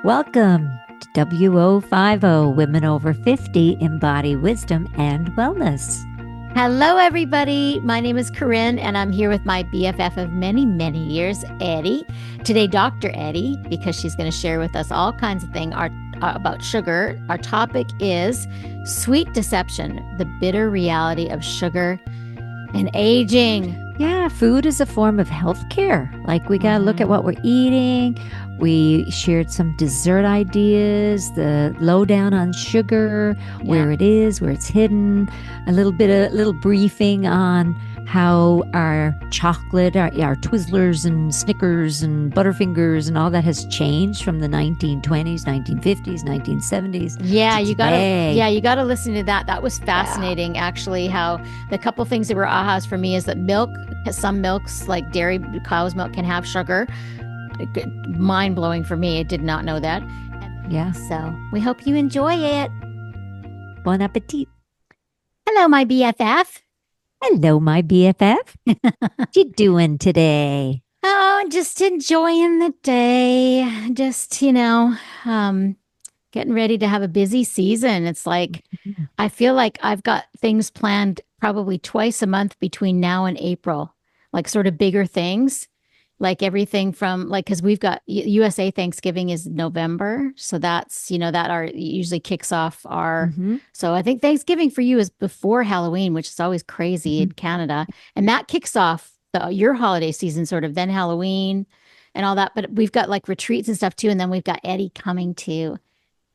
Welcome to WO50 Women Over 50 Embody Wisdom and Wellness. Hello, everybody. My name is Corinne, and I'm here with my BFF of many, many years, Eddi. Today, Dr. Eddi, because she's going to share with us all kinds of things about sugar. Our topic is sweet deception, the bitter reality of sugar and aging. Yeah, food is a form of healthcare. Like, we got to look at what we're eating. We shared some dessert ideas, the lowdown on sugar, where it is, where it's hidden, a little briefing on how our chocolate, our Twizzlers and Snickers and Butterfingers and all that has changed from the 1920s, 1950s, 1970s. Yeah, you gotta listen to that. That was fascinating, actually. How the couple things that were ahas for me is that some milks like dairy cow's milk can have sugar. Mind blowing for me. I did not know that. Yeah. So we hope you enjoy it. Bon appetit. Hello, my BFF. Hello, my BFF. What you doing today? Oh, just enjoying the day. Just, getting ready to have a busy season. It's like, I feel like I've got things planned probably twice a month between now and April, like sort of bigger things, like everything from because we've got USA Thanksgiving is November. So that's, that usually kicks off our, so I think Thanksgiving for you is before Halloween, which is always crazy in Canada. And that kicks off your holiday season, sort of, then Halloween and all that. But we've got like retreats and stuff too. And then we've got Eddi coming to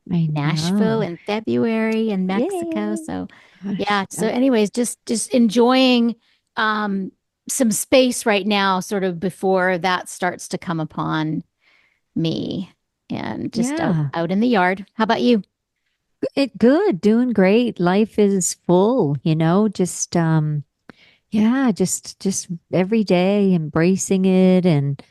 Nashville in February and Mexico. Yay. So yeah. So anyways, just enjoying some space right now, sort of before that starts to come upon me, and just out in the yard. How about you? Good, doing great. Life is full, just just every day embracing it. And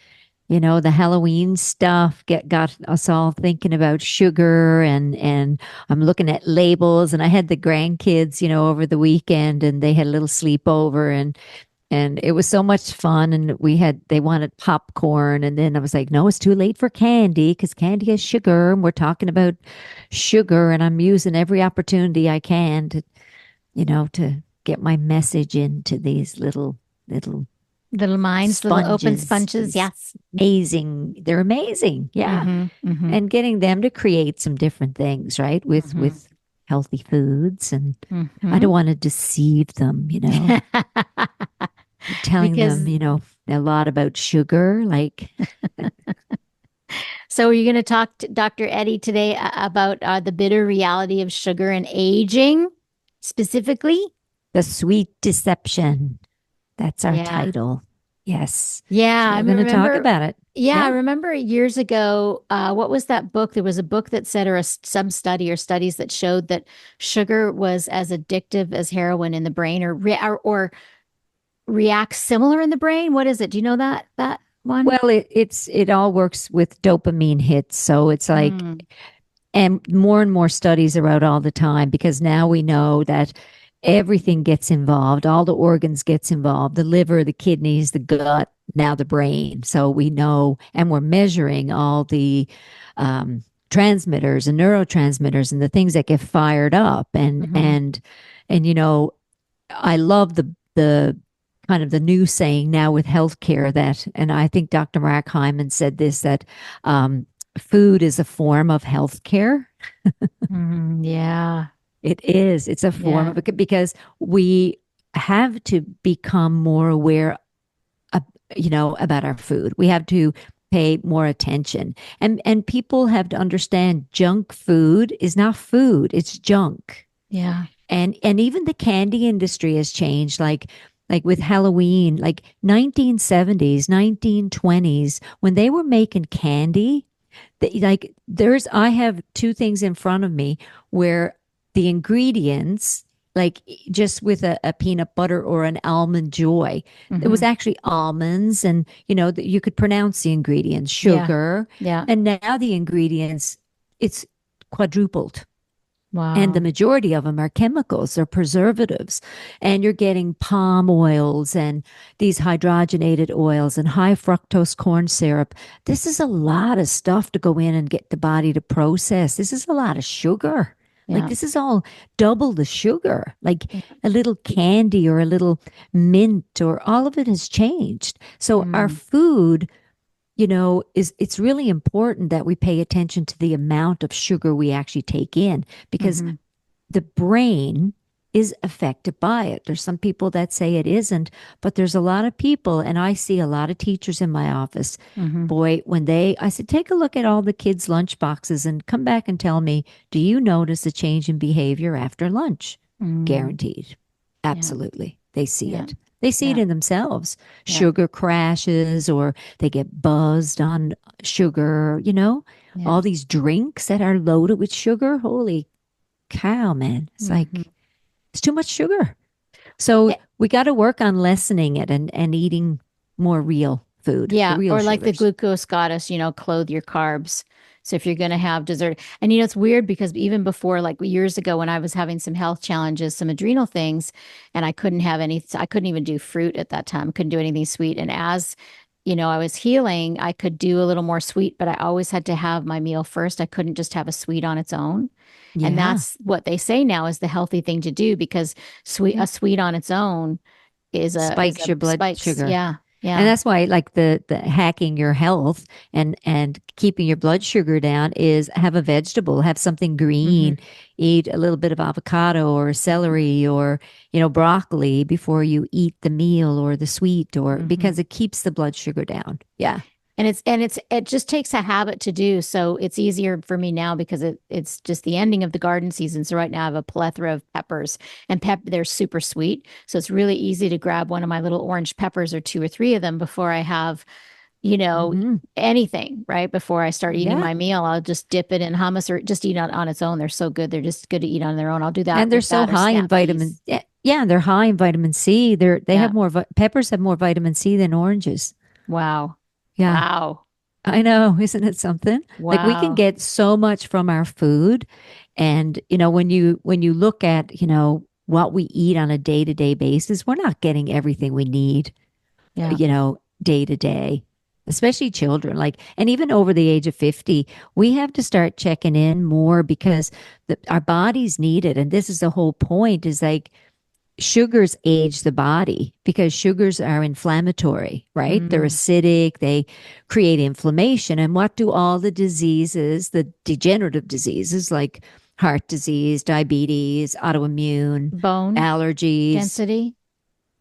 the Halloween stuff got us all thinking about sugar, and I'm looking at labels. And I had the grandkids, over the weekend, and they had a little sleepover, and it was so much fun. And they wanted popcorn. And then I was like, no, it's too late for candy because candy has sugar. And we're talking about sugar. And I'm using every opportunity I can to get my message into these little minds, sponges, little open sponges. Yes. Amazing. They're amazing. Yeah. And getting them to create some different things, right? With healthy foods. And I don't want to deceive them, telling them, a lot about sugar. Like, so are you going to talk to Dr. Eddi today about the bitter reality of sugar and aging, specifically? The sweet deception. That's our title. Yes. Yeah. So I'm going to talk about it. Yeah. I remember years ago, what was that book? There was a book that said, or some study or studies that showed that sugar was as addictive as heroin in the brain, or reacts similar in the brain. What is it? Do you know that one? Well, it all works with dopamine hits. So it's like, and more studies are out all the time, because now we know that everything gets involved. All the organs gets involved, the liver, the kidneys, the gut, now the brain. So we know, and we're measuring all the transmitters and neurotransmitters and the things that get fired up. And I love the kind of the new saying now with healthcare that, and I think Dr. Mark Hyman said this, that food is a form of healthcare. Yeah. It is. It's a form of it, because we have to become more aware of, about our food. We have to pay more attention. And people have to understand junk food is not food, it's junk. Yeah. And even the candy industry has changed, like with Halloween, like 1970s, 1920s, when they were making candy, I have two things in front of me where the ingredients, like just with a peanut butter or an almond joy, it was actually almonds, and you could pronounce the ingredients, sugar. Yeah. And now the ingredients, it's quadrupled. And the Wow. majority of them are chemicals, they're preservatives. And you're getting palm oils and these hydrogenated oils and high fructose corn syrup. This is a lot of stuff to go in and get the body to process. This is a lot of sugar. Like Yeah. this is all double the sugar. Like Yeah. a little candy or a little mint or all of it has changed. So our Mm. food, is it's really important that we pay attention to the amount of sugar we actually take in because Mm-hmm. the brain is affected by it. There's some people that say it isn't, but there's a lot of people, and I see a lot of teachers in my office. Mm-hmm. Boy, I said, take a look at all the kids' lunch boxes and come back and tell me, do you notice a change in behavior after lunch? Mm. Guaranteed. Yeah. Absolutely. They see Yeah. it. They see it Yeah. in themselves. Yeah. Sugar crashes or they get buzzed on sugar, Yeah. all these drinks that are loaded with sugar. Holy cow, man. It's Mm-hmm. like, it's too much sugar. So Yeah. we got to work on lessening it and eating more real food, the Yeah, real or like the sugars. glucose goddess, clothe your carbs. So if you're going to have dessert, and it's weird because even before, like years ago, when I was having some health challenges, some adrenal things, and I couldn't even do fruit at that time, couldn't do anything sweet. And as I was healing, I could do a little more sweet, but I always had to have my meal first. I couldn't just have a sweet on its own. And Yeah. that's what they say now is the healthy thing to do because Yeah. a sweet on its own is Spikes a your blood spikes. sugar. Yeah. And Yeah. that's why like the hacking your health and keeping your blood sugar down is have a vegetable, have something Hmm. green, eat a little bit of avocado or celery or, broccoli before you eat the meal or the sweet or Hmm. because it keeps the blood sugar down. Yeah. It just takes a habit to do. So it's easier for me now because it's just the ending of the garden season. So right now I have a plethora of peppers and they're super sweet. So it's really easy to grab one of my little orange peppers or two or three of them before I have, you know, Hmm. anything, right? Before I start eating Yeah. my meal, I'll just dip it in hummus or just eat on its own. They're so good. They're just good to eat on their own. I'll do that And they're with so that or high in snap vitamin. peas. Yeah, yeah, they're high in vitamin C. They Yeah. have more peppers have more vitamin C than oranges. Wow. Yeah. Wow. I know, isn't it something? Like we can Wow. get so much from our food and when you look at, what we eat on a day-to-day basis, we're not getting everything we need, Yeah. day to day. Especially children like and even over the age of 50, we have to start checking in more because our bodies need it and this is the whole point is like sugars age the body because sugars are inflammatory, right? They're Mm. acidic, they create inflammation. And what do all the diseases, the degenerative diseases like heart disease, diabetes, autoimmune, Bone allergies, density.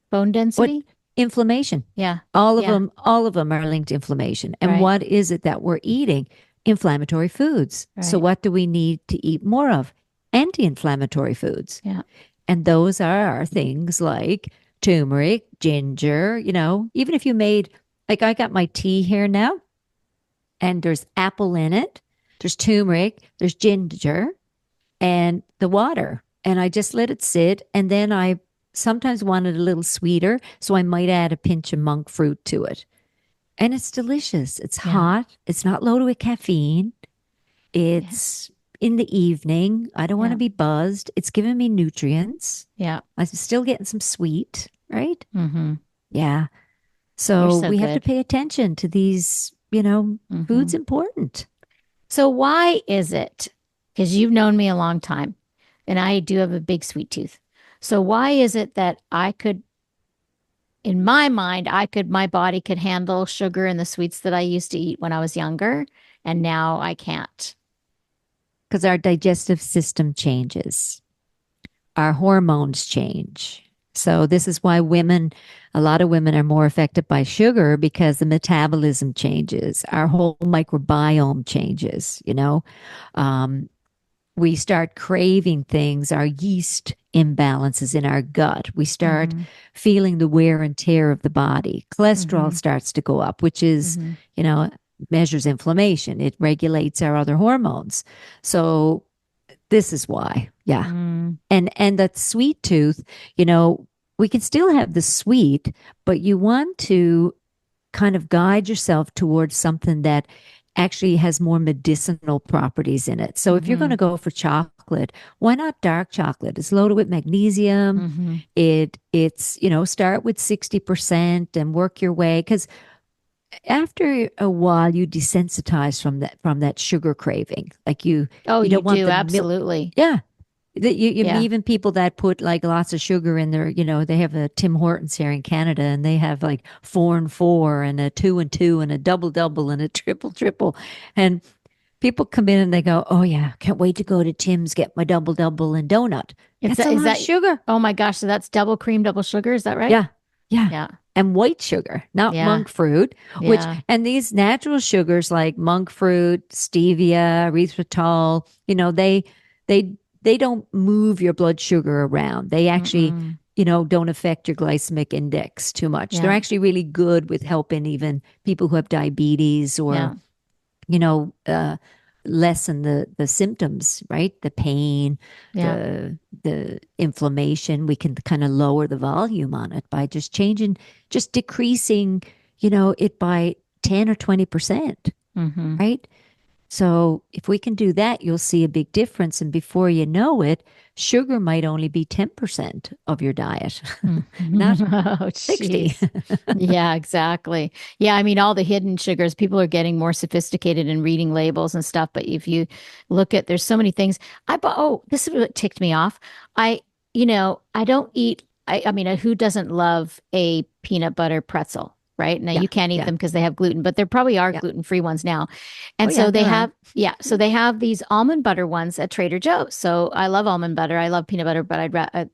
Bone what density? inflammation? Yeah. All of Yeah. them are linked to inflammation. And Right. what is it that we're eating? Inflammatory foods. So Right. what do we need to eat more of? Anti-inflammatory foods. Yeah. And those are things like turmeric, ginger, even if you made, like I got my tea here now, and there's apple in it, there's turmeric, there's ginger, and the water. And I just let it sit. And then I sometimes want it a little sweeter. So I might add a pinch of monk fruit to it. And it's delicious. It's Yeah. hot. It's not loaded with caffeine. Yeah. It's in the evening. I don't want to Yeah. be buzzed. It's giving me nutrients. Yeah. I'm still getting some sweet, right? Mm-hmm. Yeah. You're So so we have to good. pay attention to these, Mm-hmm. food's important. So why is it? Because you've known me a long time and I do have a big sweet tooth. So why is it that in my mind, my body could handle sugar and the sweets that I used to eat when I was younger, and now I can't? Because our digestive system changes, our hormones change. So this is why a lot of women are more affected by sugar because the metabolism changes, our whole microbiome changes. Um, we start craving things, our yeast imbalances in our gut. We start Mm-hmm. feeling the wear and tear of the body. Cholesterol Mm-hmm. starts to go up, which is, Mm-hmm. you know, measures inflammation. It regulates our other hormones. So this is why. Yeah. Mm. And that sweet tooth, we can still have the sweet, but you want to kind of guide yourself towards something that actually has more medicinal properties in it. So if you're going Mm-hmm. to go for chocolate, why not dark chocolate? It's loaded with magnesium. Mm-hmm. It's start with 60% and work your way, because after a while you desensitize from that sugar craving. Like Oh, you you don't want do. the milk. Absolutely. Yeah. Yeah. Even people that put like lots of sugar in they have a Tim Hortons here in Canada, and they have like 4 and 4 and a 2 and 2 and a double double and a triple triple. And people come in and they go, "Oh yeah, can't wait to go to Tim's, get my double double and donut." That's a Is lot of that, sugar. oh my gosh. So that's double cream, double sugar. Is that right? Yeah. Yeah. Yeah. And white sugar, not Yeah. monk fruit, Yeah. and these natural sugars like monk fruit, stevia, erythritol, they they don't move your blood sugar around. They actually, Mm-mm. don't affect your glycemic index too much. They're Yeah. actually really good with helping even people who have diabetes, or Yeah. you know, uh, lessen the symptoms, right? The pain, Yeah. the inflammation. We can kind of lower the volume on it by just decreasing, it by 10 or 20%, Mm-hmm. right? So if we can do that, you'll see a big difference. And before you know it, sugar might only be 10% of your diet, not Oh, 60. jeez. Yeah, exactly. Yeah, I mean, all the hidden sugars, people are getting more sophisticated in reading labels and stuff. But if you look at, there's so many things. This is what ticked me off. I, I don't eat, I mean, who doesn't love a peanut butter pretzel? Right now, Yeah, you can't eat yeah, them because they have gluten, but there probably are yeah. gluten-free ones now. Oh And yeah, so they there are. have, yeah, so they have these almond butter ones at Trader Joe's. So I love almond butter. I love peanut butter, but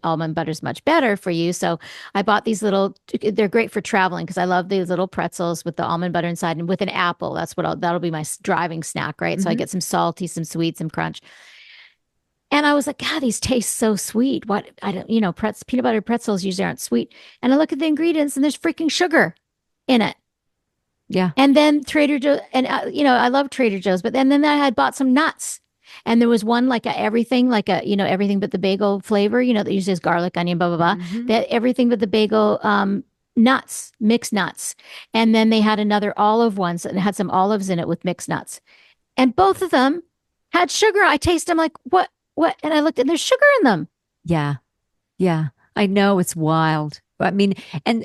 almond butter is much better for you. So I bought these little, they're great for traveling because I love these little pretzels with the almond butter inside and with an apple. That'll be my driving snack, right? So I Hmm. get some salty, some sweet, some crunch. And I was like, God, these taste so sweet. What I don't, peanut butter pretzels usually aren't sweet. And I look at the ingredients and there's freaking sugar in it. Yeah. And then Trader Joe's, and I love Trader Joe's, but then I had bought some nuts, and there was one like a everything, like a everything but the bagel flavor, that usually is garlic, onion, blah blah blah. Hmm. That everything but the bagel nuts, mixed nuts, and then they had another olive ones and had some olives in it with mixed nuts, and both of them had sugar. I taste them like what, and I looked and there's sugar in them. Yeah. Yeah. I know, it's wild. I mean, and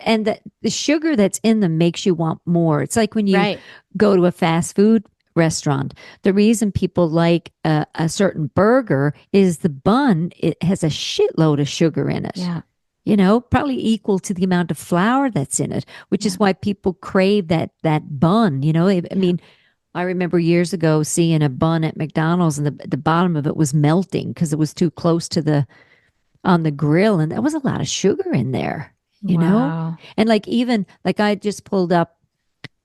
the sugar that's in them makes you want more. It's like when you Right? go to a fast food restaurant. The reason people like a certain burger is the bun, it has a shitload of sugar in it. Yeah. Probably equal to the amount of flour that's in it, which Yeah. is why people crave that bun. I Yeah. mean, I remember years ago seeing a bun at McDonald's, and the bottom of it was melting because it was too close to the on the grill, and there was a lot of sugar in there, you know? Wow. And like, even like, I just pulled up,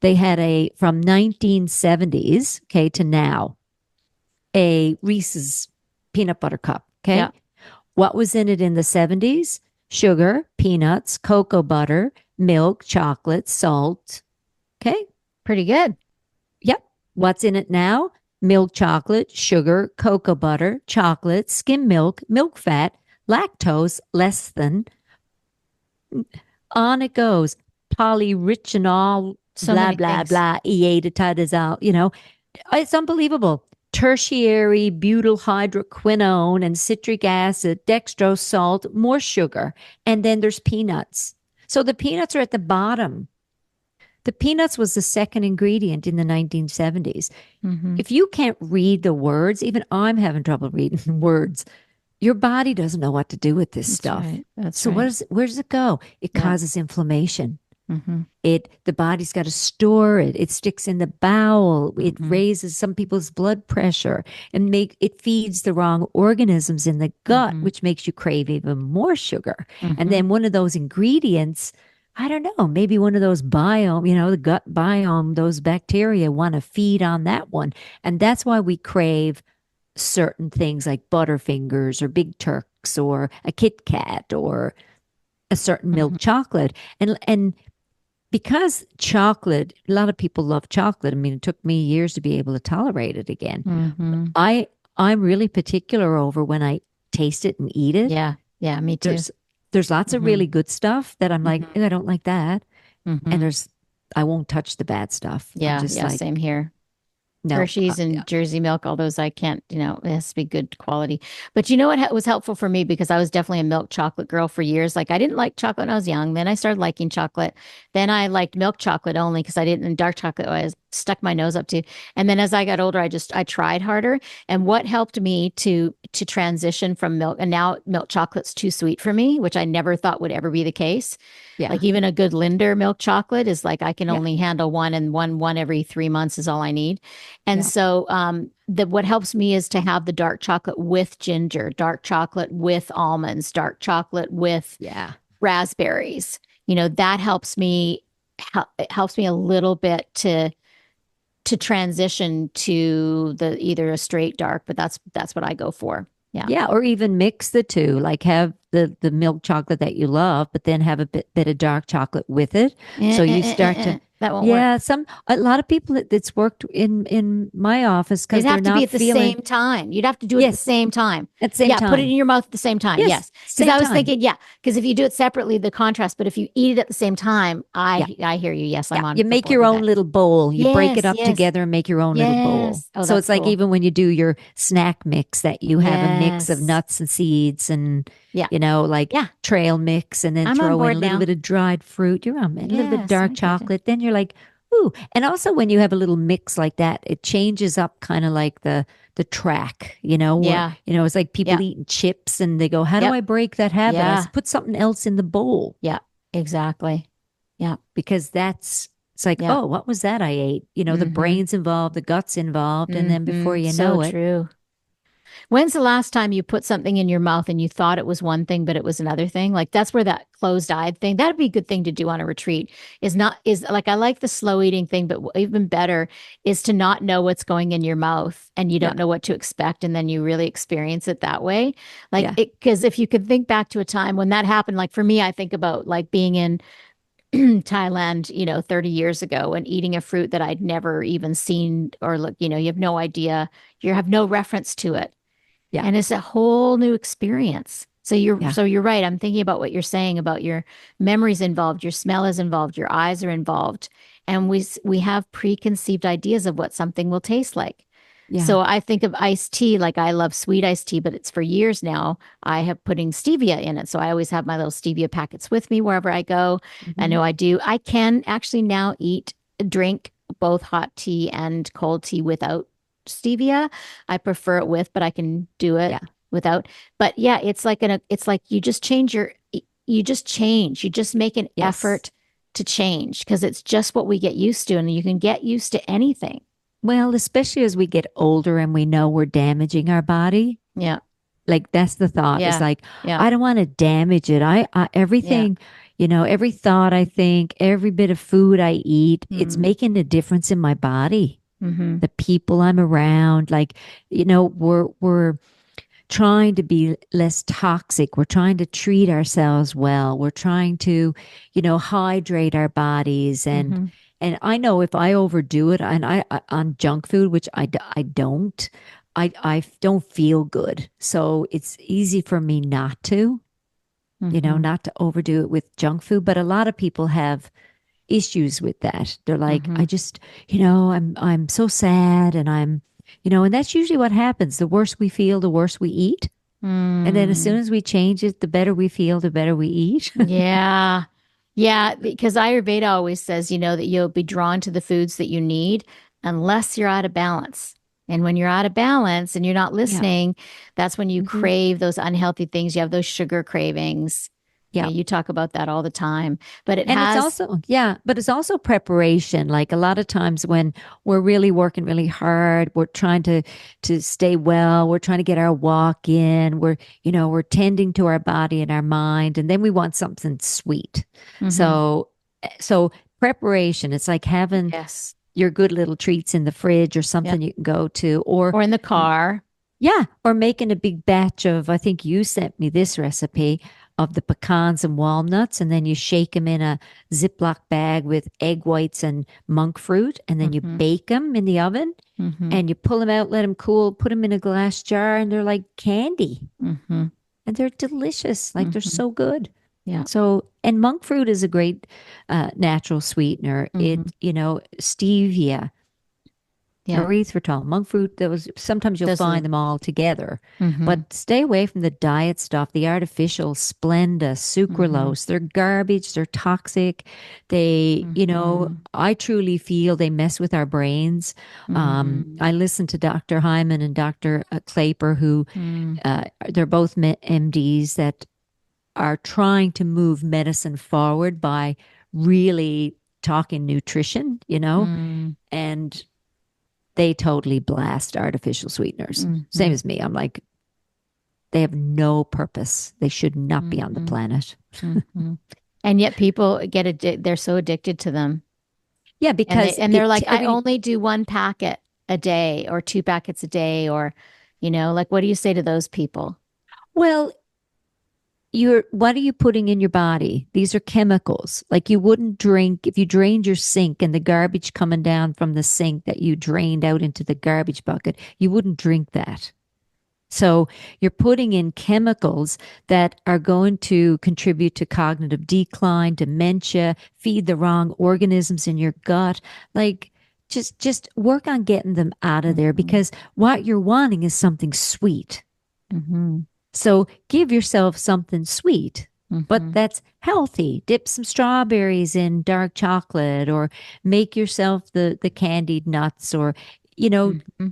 they had a from 1970s, okay, to now, a Reese's peanut butter cup, okay? Yeah. What was in it in the 70s? Sugar, peanuts, cocoa butter, milk, chocolate, salt. Okay? Pretty good. Yep. What's in it now? Milk chocolate, sugar, cocoa butter, chocolate, skim milk, milk fat, lactose, less than. On it goes. Polyretinol, So blah, many blah, things. blah, eaditidazole, It's unbelievable. Tertiary butyl hydroquinone and citric acid, dextrose, salt, more sugar. And then there's peanuts. So the peanuts are at the bottom. The peanuts was the second ingredient in the 1970s. Hmm. If you can't read the words, even I'm having trouble reading words, your body doesn't know what to do with this That's stuff. right. That's So right. where does it go? It Yeah. causes inflammation. Hmm. The body's got to store it. It sticks in the bowel. It Hmm. raises some people's blood pressure, and it feeds the wrong organisms in the gut, Hmm. which makes you crave even more sugar. And Hmm. then one of those ingredients, I don't know, maybe one of those biome, the gut biome, those bacteria want to feed on that one. And that's why we crave certain things like Butterfingers or Big Turks or a Kit Kat or a certain milk Hmm. chocolate. And because chocolate, a lot of people love chocolate. I mean, it took me years to be able to tolerate it again. Hmm. I I'm really particular over when I taste it and eat it. Yeah. Yeah. Me too. There's lots of Hmm. really good stuff that I'm like, Hmm. "Ew, I don't like that." And Hmm. I won't touch the bad stuff. I'm Yeah. just Yeah. like, Same here. No. Hershey's and Jersey milk, all those I can't, it has to be good quality. But you know what was helpful for me because I was definitely a milk chocolate girl for years. Like I didn't like chocolate when I was young. Then I started liking chocolate. Then I liked milk chocolate only because I didn't, and dark chocolate I stuck my nose up to. And then as I got older, I tried harder. And what helped me to transition from milk, and now milk chocolate's too sweet for me, which I never thought would ever be the case. Yeah. Like even a good Linder milk chocolate is like I can Yeah. only handle one, and one every 3 months is all I need. And Yeah. so what helps me is to have the dark chocolate with ginger, dark chocolate with almonds, dark chocolate with Yeah. raspberries. That helps me. It helps me a little bit to transition to the either a straight dark, but that's what I go for. Yeah. Yeah, or even mix the two, like have the milk chocolate that you love, but then have a bit of dark chocolate with it. So you start to, That won't work. yeah, a lot of people it's worked in my office It'd because they're have to be not at the feeling, same time. You'd have to do it at the yes, same time. at the same Yeah, put it in time. your mouth at the same time. Yes, Yes. Because same I was time. thinking, yeah, because if you do it separately, the contrast, but if you eat it at the same time, Yeah. I hear you. Yes, Yeah, I'm on you the make board your with own that. little bowl. You break it Yes, up yes, together and make your own little bowl. yes. Oh, So that's it's like cool. even when you do your snack mix that you have a mix of Yes. nuts and seeds and Yeah. like Yeah. trail mix and then I'm on throw in a board little now. bit of dried fruit. You're on it. A little bit of Yes, dark I get it. chocolate. Then you're like, ooh. And also when you have a little mix like that, it changes up kind of like the track, where Yeah. it's like people Yeah. eating chips and they go, how do Yep. I break that habit? Yeah. Put something else in the bowl Yeah. Exactly. Yeah. because it's like, Yeah. oh, what was that I ate? The Mm-hmm. brain's involved, the gut's involved, and then before Mm-hmm. you So know it, true. When's the last time you put something in your mouth and you thought it was one thing, but it was another thing? Like that's where that closed-eyed thing, that'd be a good thing to do on a retreat. Is like I like the slow eating thing, but even better is to not know what's going in your mouth and you yeah, don't know what to expect, and then you really experience it that way. Like yeah, it, because if you could think back to a time when that happened, like for me, I think about like being in Thailand, 30 years ago and eating a fruit that I'd never even seen or look, you have no idea, you have no reference to it, yeah, and it's a whole new experience. So you're yeah, so you're right. I'm thinking about what you're saying about your memories involved, your smell is involved, your eyes are involved, and we have preconceived ideas of what something will taste like. yeah. So I think of iced tea, like I love sweet iced tea, but it's for years now. I have putting stevia in it. So I always have my little stevia packets with me wherever I go. I Hmm. know I do. I can actually now drink both hot tea and cold tea without stevia. I prefer it with, but I can do it Yeah, without. But yeah, it's like you just change. You just make an yes. effort to change because it's just what we get used to, and you can get used to anything. Well, especially as we get older and we know we're damaging our body. Yeah. Like that's the thought. It's Yeah. like Yeah. I don't want to damage it. I Yeah. everything, every thought I think, every bit of food I eat, it's Mm. making a difference in my body. Hmm. The people I'm around, like, we're trying to be less toxic. We're trying to treat ourselves well. We're trying to, hydrate our bodies. And Hmm. I know if I overdo it and on junk food, which I don't, I don't feel good. So it's easy for me not to, Hmm. not to overdo it with junk food. But a lot of people have issues with that. They're like, Hmm. I just, I'm so sad and and that's usually what happens. The worse we feel, the worse we eat. And then as soon Mm. as we change it, the better we feel, the better we eat. Yeah. Yeah. Because Ayurveda always says, that you'll be drawn to the foods that you need unless you're out of balance. And when you're out of balance and you're not Yeah. listening, that's when you Hmm. crave those unhealthy things. You have those sugar cravings. Yeah, Yeah. you talk about that all the time. But it And it's has, also, yeah, but it's also preparation. Like a lot of times when we're really working really hard, we're trying to stay well, we're trying to get our walk in, we're tending to our body and our mind, and then we want something sweet. hmm. So preparation, it's like having Yes. your good little treats in the fridge or Yep. something you can go to, or Or in the car. yeah, or making a big batch of, I think you sent me this recipe of the pecans and walnuts, and then you shake them in a Ziploc bag with egg whites and monk fruit, and then you Hmm. bake them in the oven, Hmm. and you pull them out, let them cool, put them in a glass jar, and they're like candy, Hmm. and they're delicious. Like they're Hmm. so good. Yeah. So, and monk fruit is a great natural sweetener. Hmm. Stevia Yeah. Erythritol, Monkfruit, those sometimes you'll Those are find the, them all together. mm-hmm, But stay away from the diet stuff, the artificial Splenda, mm-hmm, sucralose. They're garbage, they're toxic. mm-hmm, I truly feel they mess with our brains. mm-hmm, I listen to Dr. Hyman and Dr. Klaper, who mm-hmm, they're both MDs that are trying to move medicine forward by really talking nutrition, and they totally blast artificial sweeteners. Same mm-hmm, as me. I'm like, they have no purpose. They should not be on the mm-hmm, planet. mm-hmm. And yet people they're so addicted to them. Yeah, And because they're like, I every, only do one packet a day or two packets a day, or, like, what do you say to those people? well, what are you putting in your body? These are chemicals. Like you wouldn't drink if you drained your sink and the garbage coming down from the sink that you drained out into the garbage bucket, you wouldn't drink that. So you're putting in chemicals that are going to contribute to cognitive decline, dementia, feed the wrong organisms in your gut. Like just work on getting them out of there Mm-hmm, because what you're wanting is something sweet. mm-hmm, So give yourself something sweet, but mm-hmm, that's healthy. Dip some strawberries in dark chocolate or make yourself the candied nuts or you know mm-hmm,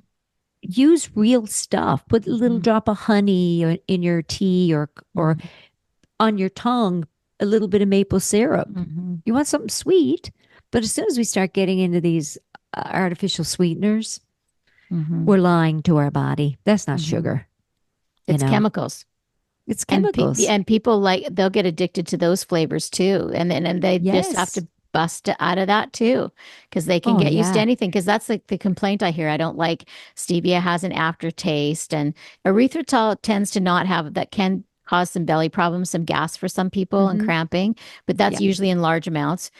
use real stuff. Put a little mm-hmm, drop of honey in your tea or on your tongue, a little bit of maple syrup. mm-hmm, You want something sweet, but as soon as we start getting into these artificial sweeteners, mm-hmm, we're lying to our body. That's not mm-hmm. sugar, you It's know. chemicals. It's And chemicals. people, like, they'll get addicted to those flavors too, and they just have Yes. to bust it out of that too, because they can Oh get used to yeah. anything. Because that's like the complaint I hear. I don't like stevia has an aftertaste, and erythritol tends to not have that, can cause some belly problems, some gas for some people, and Hmm. cramping, but that's Yeah. usually in large amounts.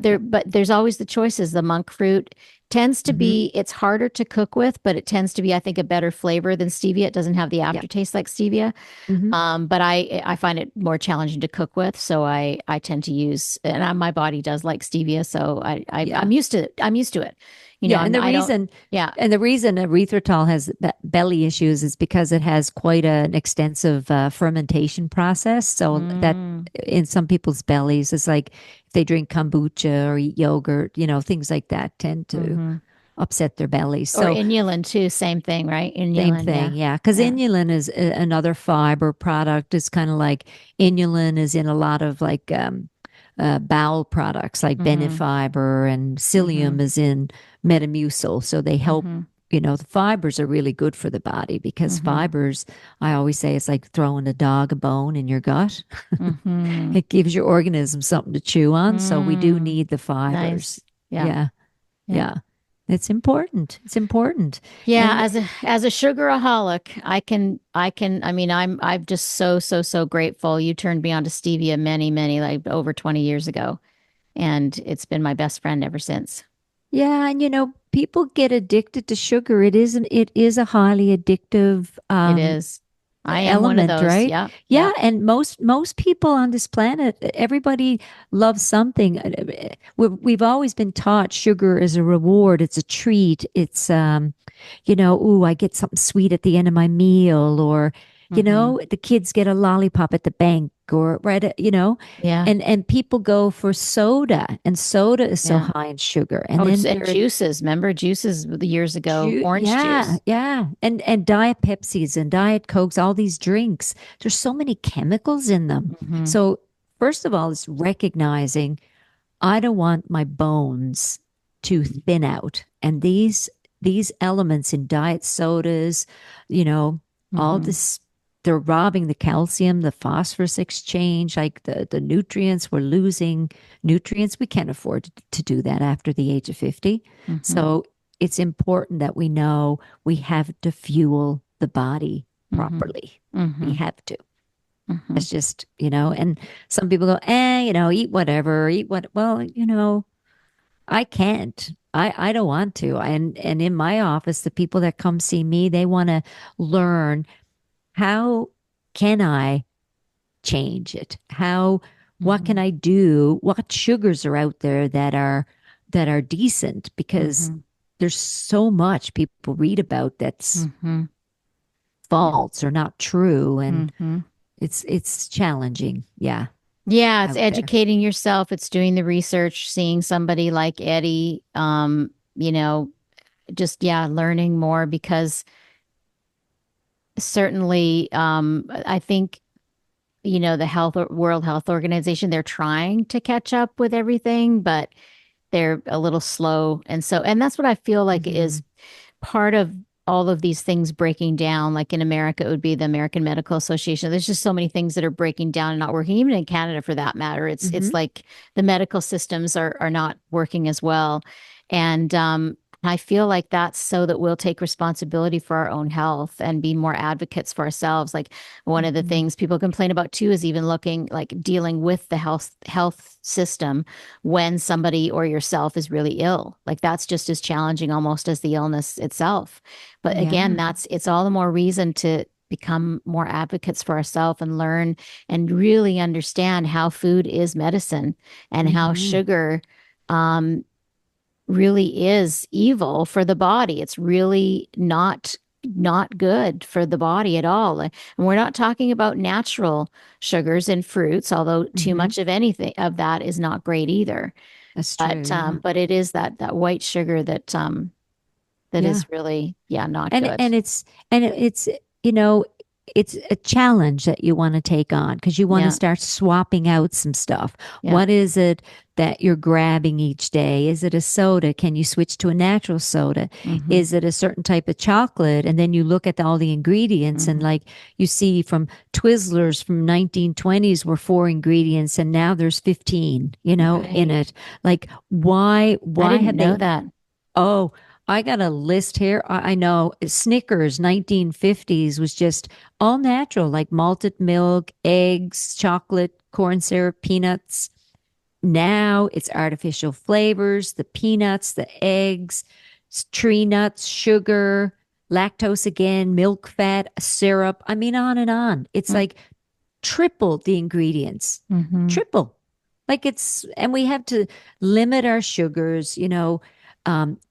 Yeah. But there's always the choices. The monk fruit tends to Hmm. be, it's harder to cook with, but it tends to be, I think, a better flavor than stevia. It doesn't have the Yeah. aftertaste like stevia. Hmm. But I find it more challenging to cook with, so I tend to use, and my body does like stevia, so I'm Yeah. used to it. I'm used to it. Yeah. And the I don't. reason Yeah. and the reason erythritol has belly issues is because it has quite an extensive fermentation process. So that Mm, in some people's bellies is like if they drink kombucha or eat yogurt, things like that tend to hmm. upset their bellies. Or So inulin too, same thing, right? same Inulin, thing, yeah, yeah. Because yeah. inulin is another fiber product. It's kind of like inulin is in a lot of like bowel products like Mm-hmm, Benefiber, and mm-hmm, psyllium is in Metamucil. So they help, mm-hmm, the fibers are really good for the body because mm-hmm, fibers, I always say, it's like throwing a dog a bone in your gut. mm-hmm. It gives your organism something to chew on. So we do Mm, need the fibers. nice. Yeah, Yeah, yeah. yeah. It's important. It's important. Yeah, And as a sugaraholic, I mean, I'm just so grateful you turned me on to stevia many, like over 20 years ago, and it's been my best friend ever since. yeah, and people get addicted to sugar. It is a highly addictive It is. I am one of element, those. right? Yeah, Yeah, yeah. and most people on this planet, everybody loves something. We've always been taught sugar is a reward, it's a treat. It's ooh, I get something sweet at the end of my meal, or Hmm. the kids get a lollipop at the bank, or right, Yeah, and people go for soda, and soda is so yeah. high in sugar, and Oh, then and there juices. Remember juices years ago? Orange Yeah, juice. yeah. And Diet Pepsis and Diet Cokes, all these drinks, there's so many chemicals in them. Hmm. So, first of all, it's recognizing I don't want my bones to thin out. And these elements in diet sodas, you know, all Hmm. this they're robbing the calcium, the phosphorus exchange, like the nutrients. We're losing nutrients. We can't afford to do that after the age of 50. Hmm. So it's important that we know we have to fuel the body Hmm. properly. We Hmm. have to. Hmm. It's just, and some people go, eat whatever, eat what. Well, I can't. I don't want to. And in my office, the people that come see me, they want to learn how can I change it? What can Hmm. I do? What sugars are out there that are decent? Because Hmm. there's so much people read about that's Mm-hmm. false or not true, and Mm-hmm. it's challenging, yeah, Yeah, it's out there. educating yourself. It's doing the research, seeing somebody like Eddie, you know, just yeah, learning more because certainly I think the World Health Organization, they're trying to catch up with everything, but they're a little slow. And that's what I feel like Hmm. is part of all of these things breaking down. Like in America, it would be the American Medical Association. There's just so many things that are breaking down and not working. Even in Canada, for that matter, it's Hmm. like the medical systems are not working as well. And I feel like that's so that we'll take responsibility for our own health and be more advocates for ourselves. Like one of the Hmm. things people complain about too is even looking like dealing with the health system when somebody or yourself is really ill. Like that's just as challenging almost as the illness itself. But again, Yeah. it's all the more reason to become more advocates for ourselves and learn and really understand how food is medicine and how Hmm. sugar um, really is evil for the body. It's really not good for the body at all. And we're not talking about natural sugars in fruits, although too Hmm. much of anything of that is not great either. That's true, yeah. But it is that white sugar that Yeah. is really, yeah, not and good. and it's and it's you know it's a challenge that you want to take on because you want to Yeah, start swapping out some stuff. yeah. What is it that you're grabbing each day? Is it a soda? Can you switch to a natural soda? Mm-hmm. Is it a certain type of chocolate? And then you look at all the ingredients, and Mm-hmm. like you see from Twizzlers from 1920s were four ingredients and now there's 15, in Right. it. Like I why didn't have know they? that. Oh, I got a list here. I know Snickers 1950s was just all natural, like malted milk, eggs, chocolate, corn syrup, peanuts. Now it's artificial flavors, the peanuts, the eggs, tree nuts, sugar, lactose again, milk fat, syrup. I mean, on and on. It's like triple the ingredients, Mm-hmm. triple. Like and we have to limit our sugars,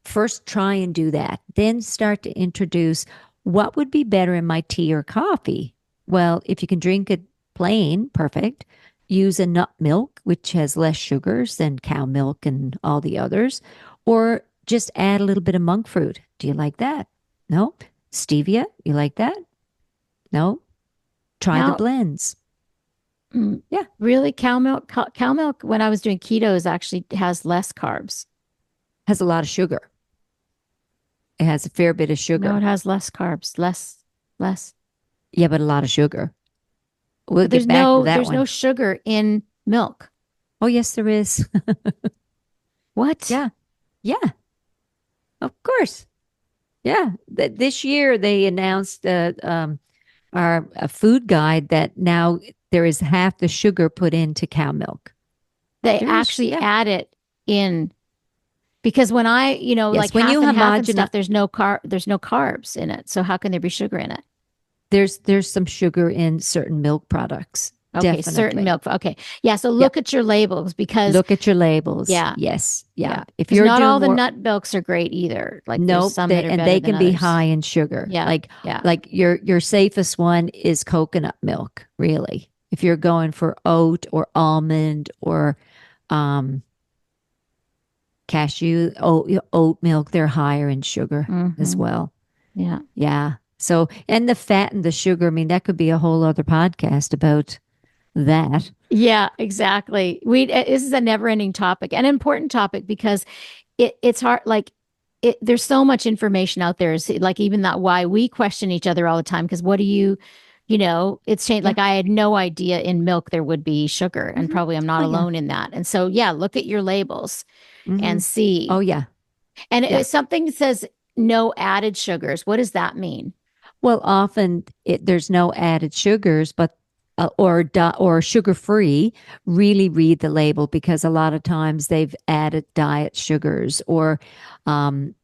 first try and do that. Then start to introduce what would be better in my tea or coffee. Well, if you can drink it plain, perfect. Use a nut milk, which has less sugars than cow milk and all the others, or just add a little bit of monk fruit. Do you like that? No. Stevia, you like that? No. Try the Now, blends. Yeah, really, cow milk, when I was doing ketos, actually has less carbs. has a lot of sugar. It has a fair bit of No, it sugar. has less carbs, less. Yeah, but a lot of sugar. We'll But get back to that there's no one. sugar in milk. Oh, yes, there is. What? Yeah, yeah, of course. Yeah. This year they announced our a food guide that now there is half the sugar put into cow milk. They There is, actually yeah. add it in because when like Yes, when half you and half and homogenize, stuff, there's no carbs in it. So how can there be sugar in it? there's some sugar in certain milk products. Okay, certain Definitely. milk. Okay. Yeah, so Yeah. look at your labels because Look at your labels. yeah, Yes. Yeah. yeah. If Because you're not doing all the more, nut milks are great either. Like there's nope, some that are better they than can be others. high in sugar. Yeah, Like yeah. like your safest one is coconut milk, really. If you're going for oat or almond or um cashew oat milk, they're higher in sugar as Mm-hmm. well. Yeah. Yeah. So, and the fat and the sugar, I mean, that could be a whole other podcast about that. Yeah, exactly. This is a never-ending topic, an important topic because it's hard. Like there's so much information out there. Like even that why we question each other all the time. Because what do it's changed. Yeah. Like I had no idea in milk there would be sugar, and Hmm. probably I'm not Oh yeah. alone in that. And so yeah, look at your labels Hmm. and see. Oh yeah. And Yeah. if something says no added sugars, what does that mean? Well, often there's no added sugars, but or sugar free. Really read the label because a lot of times they've added diet sugars or um,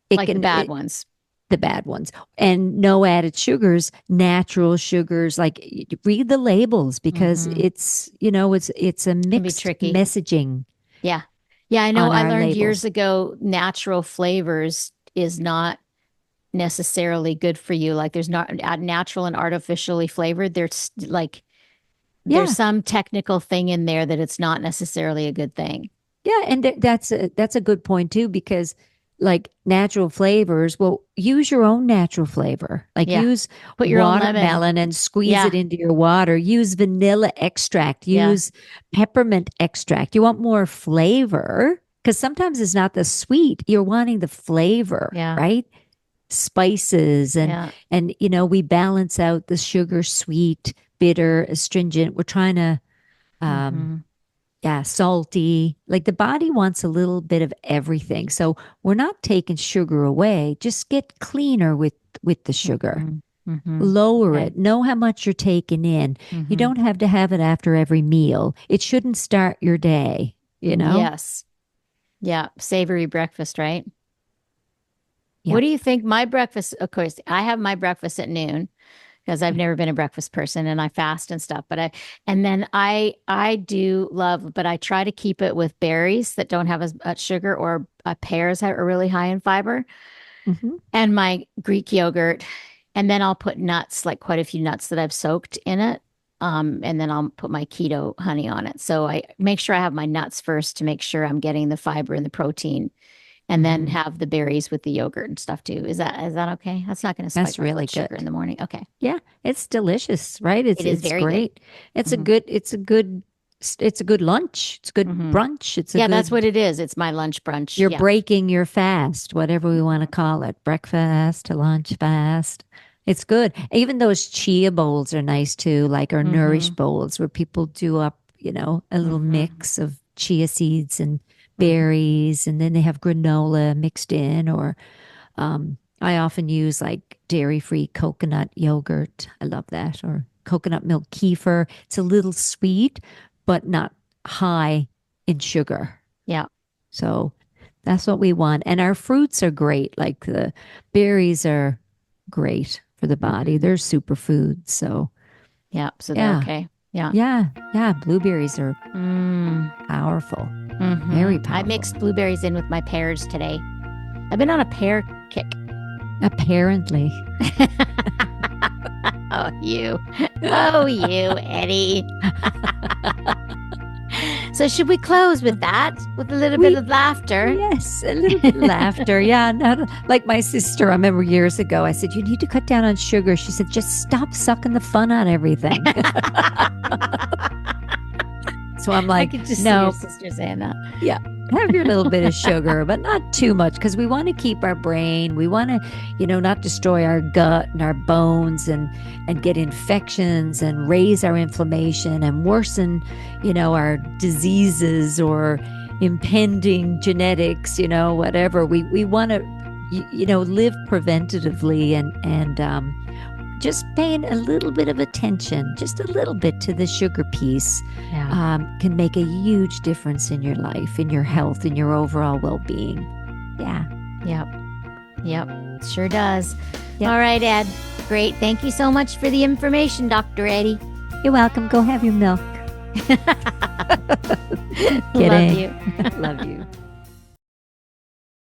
it Like the can bad ones the bad ones and no added sugars, natural sugars. Like read the labels because mm-hmm. it's it's a Can be mixed tricky. messaging. Yeah. Yeah, I know on I our learned years labels. ago natural flavors is not necessarily good for you. Like there's not natural and artificially flavored. There's Yeah. some technical thing in there that it's not necessarily a good thing. Yeah, and that's a good point too, because like natural flavors, well, use your own natural flavor. Like Yeah. use Put your own lemon. watermelon and squeeze it Yeah. into your water. Use vanilla extract. Yeah. Use peppermint extract. You want more flavor because sometimes it's not the sweet. You're wanting the flavor, Yeah. right? Spices Yeah. and we balance out the sugar, sweet, bitter, astringent. We're trying to um Hmm. yeah, salty. Like the body wants a little bit of everything. So we're not taking sugar away. Just get cleaner with the sugar. Hmm. Hmm. Lower Okay. it. Know how much you're taking in. You Hmm. don't have to have it after every meal. It shouldn't start your day, you know? Yes. Yeah. Savory breakfast, right? What Yeah. do you think? My breakfast, of course, I have my breakfast at noon because I've never been a breakfast person and I fast and stuff. And then I do love, but I try to keep it with berries that don't have as much sugar or pears that are really high in fiber Hmm. and my Greek yogurt. And then I'll put nuts, like quite a few nuts that I've soaked in it. And then I'll put my keto honey on it. So I make sure I have my nuts first to make sure I'm getting the fiber and the protein and then Hmm. have the berries with the yogurt and stuff too. Is that okay? That's not going to spike That's my really blood sugar in good. the morning. Okay. Yeah, it's delicious, right? It is It's very good. great. It's a Hmm. good it's a good it's a good lunch. It's a good Hmm. brunch. It's a Yeah, that's what good it is. It's my lunch brunch. you're Yeah. breaking your fast, whatever we want to call it, breakfast to lunch fast. It's good. Even those chia bowls are nice too, like our nourish Hmm. bowls where people do up, a little Hmm. mix of chia seeds and Hmm. berries, and then they have granola mixed in, or I often use like dairy-free coconut yogurt. I love that, or coconut milk kefir. It's a little sweet, but not high in sugar. Yeah. So that's what we want. And our fruits are great. Like the berries are great for the body. Hmm. They're superfoods. So Yeah. So they're yeah, okay. Yeah. yeah, yeah. Blueberries are Mm. powerful, Hmm. very I powerful. mixed blueberries in with my pears today. I've been on a pear kick. Apparently. Oh, you. Oh, you, Eddie. So should we close with that? With a little bit We of laughter? Yes, a little bit of laughter. Yeah, not like my sister. I remember years ago, I said, "You need to cut down on sugar." She said, "Just stop sucking the fun out of everything." So I'm I like, could just see your "No, sister saying that. yeah, have your little bit of sugar, but not too much because we want to keep our brain. We want to, not destroy our gut and our bones and get infections and raise our inflammation and worsen, our diseases or impending genetics, whatever. We want to, live preventatively and just paying a little bit of attention, just a little bit to the sugar piece Yeah. can make a huge difference in your life, in your health, in your overall well-being. Yeah. Yep. Yep. Sure does. Yep. All right, Ed. Great. Thank you so much for the information, Dr. Eddie. You're welcome. Go have your milk. Love Kidding. you. Love you.